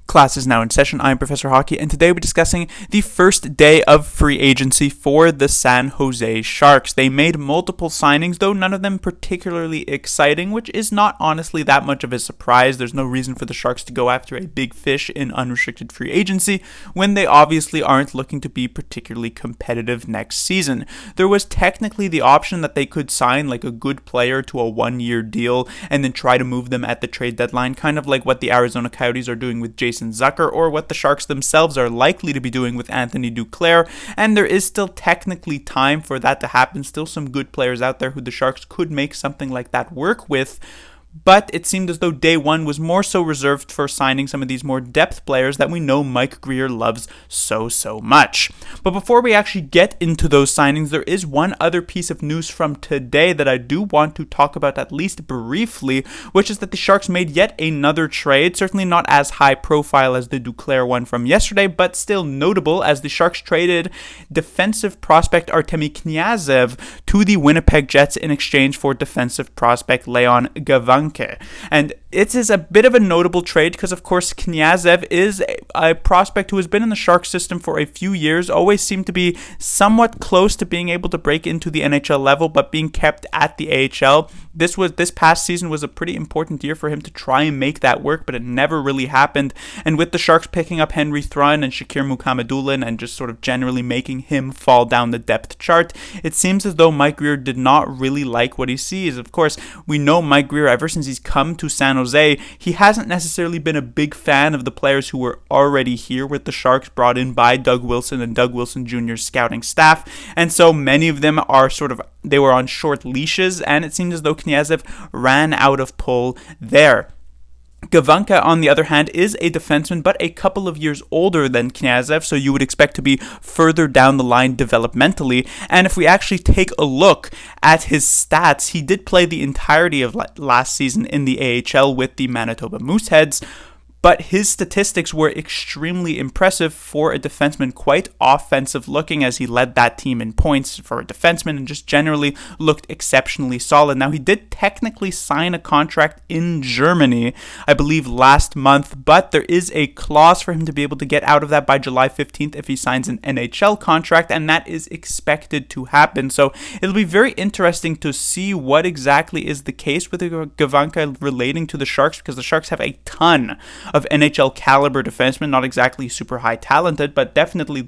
Class is now in session. I'm Professor Hockey, and today we're discussing the first day of free agency for the San Jose Sharks. They made multiple signings, though none of them particularly exciting, which is not honestly that much of a surprise. There's no reason for the Sharks to go after a big fish in unrestricted free agency when they obviously aren't looking to be particularly competitive next season. There was technically the option that they could sign like a good player to a one-year deal and then try to move them at the trade deadline, kind of like what the Arizona Coyotes are doing with Jason Zucker, or what the Sharks themselves are likely to be doing with Anthony Duclair, and there is still technically time for that to happen. Still some good players out there who the Sharks could make something like that work with. But it seemed as though day one was more so reserved for signing some of these more depth players that we know Mike Grier loves so much. But before we actually get into those signings, there is one other piece of news from today that I do want to talk about at least briefly, which is that the Sharks made yet another trade, certainly not as high profile as the Duclair one from yesterday, but still notable, as the Sharks traded defensive prospect Artemi Kniazev to the Winnipeg Jets in exchange for defensive prospect Leon Gavanka. And it is a bit of a notable trade because, of course, Kniazev is a prospect who has been in the Sharks system for a few years, always seemed to be somewhat close to being able to break into the NHL level, but being kept at the AHL. This past season was a pretty important year for him to try and make that work, but it never really happened. And with the Sharks picking up Henry Thrun and Shakir Mukhamadullin and just sort of generally making him fall down the depth chart, it seems as though Mike Grier did not really like what he sees. Of course, we know Mike Grier, ever since he's come to San Jose, he hasn't necessarily been a big fan of the players who were already here with the Sharks, brought in by Doug Wilson and Doug Wilson Jr.'s scouting staff. And so many of them are they were on short leashes, and it seems as though Kniazev ran out of pull there. Gavanka, on the other hand, is a defenseman, but a couple of years older than Kniazev, so you would expect to be further down the line developmentally. And if we actually take a look at his stats, he did play the entirety of last season in the AHL with the Manitoba Mooseheads, but his statistics were extremely impressive for a defenseman, quite offensive looking, as he led that team in points for a defenseman and just generally looked exceptionally solid. Now, he did technically sign a contract in Germany, I believe last month, but there is a clause for him to be able to get out of that by July 15th if he signs an NHL contract, and that is expected to happen. So it'll be very interesting to see what exactly is the case with Gavanka relating to the Sharks, because the Sharks have a ton of NHL caliber defensemen, not exactly super high talented, but definitely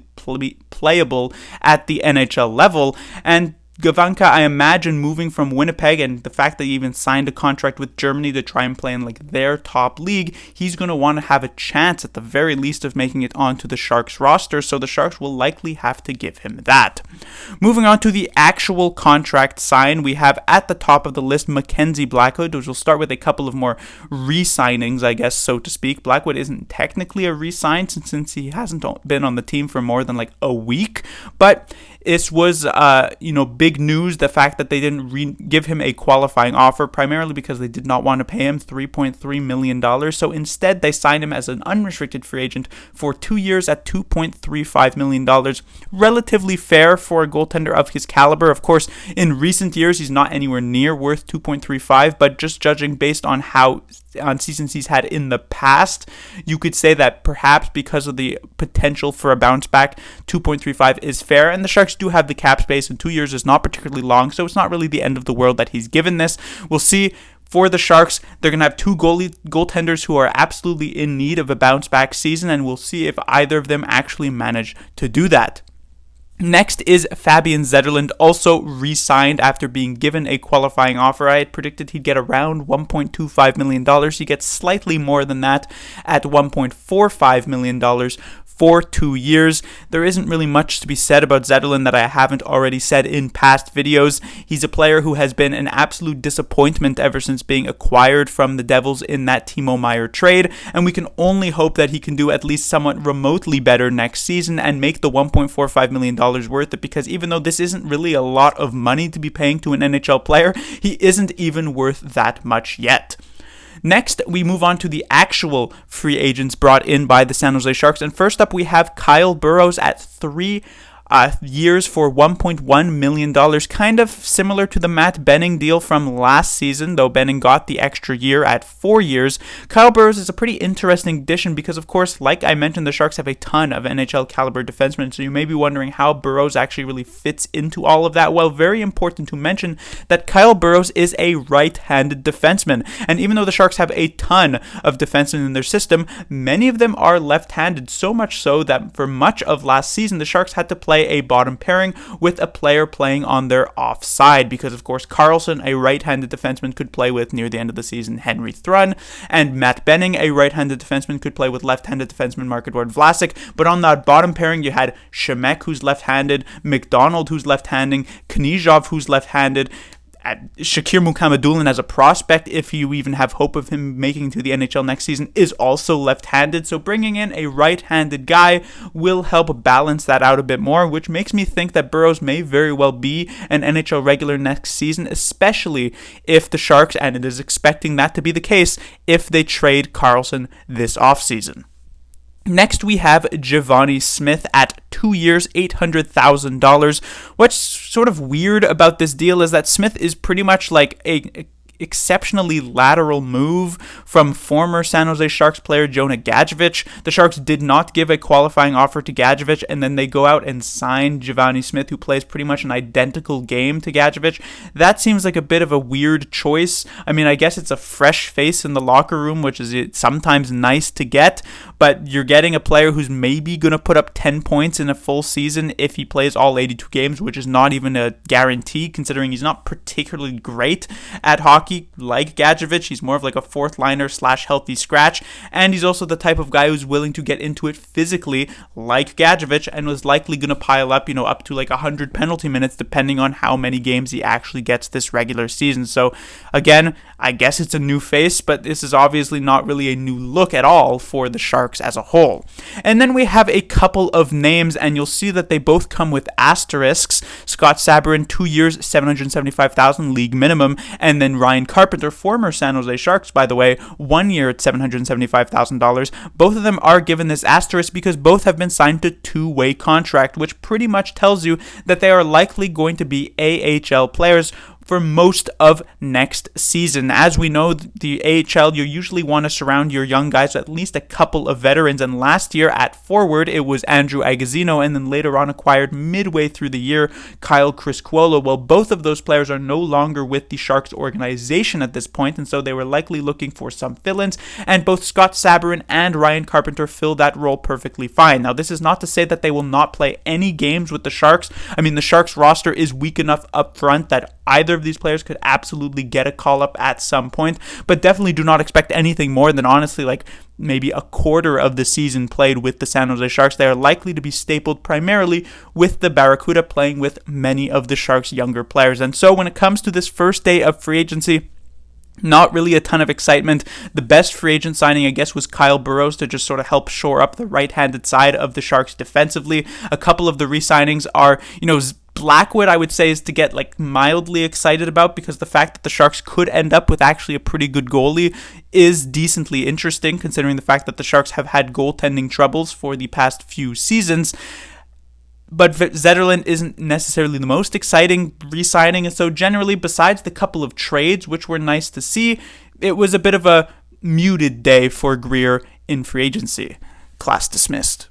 playable at the NHL level. And Gavanka, I imagine, moving from Winnipeg, and the fact that he even signed a contract with Germany to try and play in like their top league, he's going to want to have a chance at the very least of making it onto the Sharks roster, so the Sharks will likely have to give him that. Moving on to the actual contract sign, we have at the top of the list Mackenzie Blackwood, which will start with a couple of more re-signings, I guess, so to speak. Blackwood isn't technically a re-sign since he hasn't been on the team for more than like a week, but this was, big news, the fact that they didn't give him a qualifying offer, primarily because they did not want to pay him $3.3 million. So instead, they signed him as an unrestricted free agent for 2 years at $2.35 million. Relatively fair for a goaltender of his caliber. Of course, in recent years, he's not anywhere near worth $2.35, but just judging based on seasons he's had in the past, you could say that perhaps because of the potential for a bounce back, 2.35 is fair, and the Sharks do have the cap space, and 2 years is not particularly long, so it's not really the end of the world that he's given this. We'll see. For the Sharks, they're going to have two goaltenders who are absolutely in need of a bounce back season, and we'll see if either of them actually manage to do that. Next is Fabian Zetterlund, also re-signed after being given a qualifying offer. I had predicted he'd get around $1.25 million. He gets slightly more than that at $1.45 million for 2 years. There isn't really much to be said about Zetterlund that I haven't already said in past videos. He's a player who has been an absolute disappointment ever since being acquired from the Devils in that Timo Meier trade, and we can only hope that he can do at least somewhat remotely better next season and make the $1.45 million worth it, because even though this isn't really a lot of money to be paying to an NHL player, he isn't even worth that much yet. Next, we move on to the actual free agents brought in by the San Jose Sharks. And first up, we have Kyle Burroughs at 3 years for $1.1 million, kind of similar to the Matt Benning deal from last season, though Benning got the extra year at 4 years. Kyle Burroughs is a pretty interesting addition because, of course, like I mentioned, the Sharks have a ton of NHL caliber defensemen, so you may be wondering how Burroughs actually really fits into all of that. Well, very important to mention that Kyle Burroughs is a right-handed defenseman, and even though the Sharks have a ton of defensemen in their system, many of them are left-handed, so much so that for much of last season, the Sharks had to play a bottom pairing with a player playing on their offside because, of course, Karlsson, a right-handed defenseman, could play with near the end of the season Henry Thrun, and Matt Benning, a right-handed defenseman, could play with left-handed defenseman Marc-Edouard Vlasic. But on that bottom pairing, you had Shemek, who's left-handed, McDonald, who's left-handed, Knyzhov, who's left-handed, Shakir Mukhamadullin as a prospect, if you even have hope of him making to the NHL next season, is also left-handed. So bringing in a right-handed guy will help balance that out a bit more, which makes me think that Burroughs may very well be an NHL regular next season, especially if the Sharks, and it is expecting that to be the case, if they trade Karlsson this offseason. Next, we have Givani Smith at 2 years, $800,000. What's sort of weird about this deal is that Smith is pretty much like a exceptionally lateral move from former San Jose Sharks player Jonah Gadjevich. The Sharks did not give a qualifying offer to Gadjevich, and then they go out and sign Givani Smith, who plays pretty much an identical game to Gadjevich. That seems like a bit of a weird choice. I mean, I guess it's a fresh face in the locker room, which is sometimes nice to get, but you're getting a player who's maybe going to put up 10 points in a full season if he plays all 82 games, which is not even a guarantee considering he's not particularly great at hockey like Gadjevich. He's more of like a fourth liner / healthy scratch, and he's also the type of guy who's willing to get into it physically like Gadjevich, and was likely going to pile up, up to like 100 penalty minutes depending on how many games he actually gets this regular season. So again, I guess it's a new face, but this is obviously not really a new look at all for the Sharks as a whole. And then we have a couple of names, and you'll see that they both come with asterisks. Scott Sabourin, 2 years, $775,000 league minimum, and then Ryan Carpenter, former San Jose Sharks, by the way, 1 year at $775,000. Both of them are given this asterisk because both have been signed to two-way contract, which pretty much tells you that they are likely going to be AHL players for most of next season. As we know, the AHL, you usually want to surround your young guys with at least a couple of veterans, and last year at forward, it was Andrew Agozzino, and then later on acquired midway through the year, Kyle Criscuolo. Well, both of those players are no longer with the Sharks organization at this point, and so they were likely looking for some fill-ins, and both Scott Sabourin and Ryan Carpenter fill that role perfectly fine. Now, this is not to say that they will not play any games with the Sharks. I mean, the Sharks roster is weak enough up front that either of these players could absolutely get a call-up at some point, but definitely do not expect anything more than, honestly, like maybe a quarter of the season played with the San Jose Sharks. They are likely to be stapled primarily with the Barracuda, playing with many of the Sharks' younger players. And so when it comes to this first day of free agency, not really a ton of excitement. The best free agent signing, I guess, was Kyle Burroughs to just sort of help shore up the right-handed side of the Sharks defensively. A couple of the re-signings are, Blackwood, I would say, is to get like mildly excited about, because the fact that the Sharks could end up with actually a pretty good goalie is decently interesting, considering the fact that the Sharks have had goaltending troubles for the past few seasons. But Zetterlund isn't necessarily the most exciting re-signing, and so generally, besides the couple of trades, which were nice to see, it was a bit of a muted day for Greer in free agency. Class dismissed.